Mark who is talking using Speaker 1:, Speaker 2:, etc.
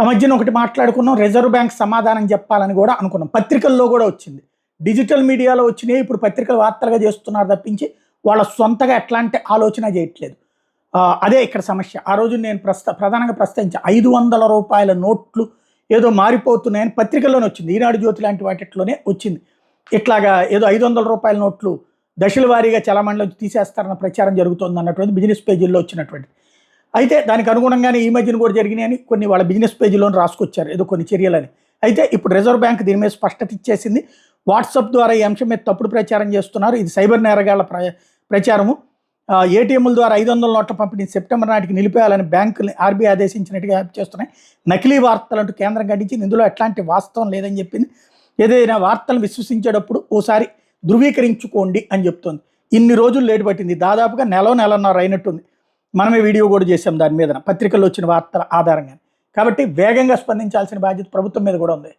Speaker 1: ఆ మధ్యన ఒకటి మాట్లాడుకున్నాం, రిజర్వ్ బ్యాంక్ సమాధానం చెప్పాలని కూడా అనుకున్నాం. పత్రికల్లో కూడా వచ్చింది, డిజిటల్ మీడియాలో వచ్చినాయి, ఇప్పుడు పత్రికలు వార్తలుగా చేస్తున్నారు తప్పించి వాళ్ళ సొంతగా ఎట్లాంటి ఆలోచన చేయట్లేదు. అదే ఇక్కడ సమస్య. ఆ రోజు నేను ప్రధానంగా ప్రస్తావించా, 500 రూపాయల నోట్లు ఏదో మారిపోతున్నాయని పత్రికల్లోనే వచ్చింది, ఈనాడు జ్యోతి లాంటి వాటిలోనే వచ్చింది. ఇట్లాగా ఏదో 500 రూపాయల నోట్లు దశల వారీగా చలామణిలో తీసేస్తారన్న ప్రచారం జరుగుతుంది అన్నటువంటి బిజినెస్ పేజీల్లో వచ్చినటువంటి. అయితే దానికి అనుగుణంగానే ఈ మధ్యన కూడా జరిగినాయని కొన్ని వాళ్ళ బిజినెస్ పేజీలో రాసుకొచ్చారు ఏదో కొన్ని చర్యలని. అయితే ఇప్పుడు రిజర్వ్ బ్యాంక్ దీని మీద స్పష్టత ఇచ్చేసింది. వాట్సాప్ ద్వారా ఈ అంశం మీద తప్పుడు ప్రచారం చేస్తున్నారు, ఇది సైబర్ నేరగాళ్ల ప్రచారము. ఏటీఎంల ద్వారా 500 నోట్ల పంపిణీ సెప్టెంబర్ నాటికి నిలిపేయాలని బ్యాంకులు ఆర్బీఐ ఆదేశించినట్టుగా చేస్తున్నాయి. నకిలీ వార్తలంటూ కేంద్రం ఖండించింది, ఇందులో ఎట్లాంటి వాస్తవం లేదని చెప్పింది. ఏదైనా వార్తలు విశ్వసించేటప్పుడు ఓసారి ధృవీకరించుకోండి అని చెప్తుంది. ఇన్ని రోజులు లేటు పట్టింది, దాదాపుగా నెలన్నర అయినట్టుంది. మనమే వీడియో కూడా చేసాం దాని మీద, పత్రికల్లో వచ్చిన వార్తల ఆధారంగా. కాబట్టి వేగంగా స్పందించాల్సిన బాధ్యత ప్రభుత్వం మీద కూడా ఉంది.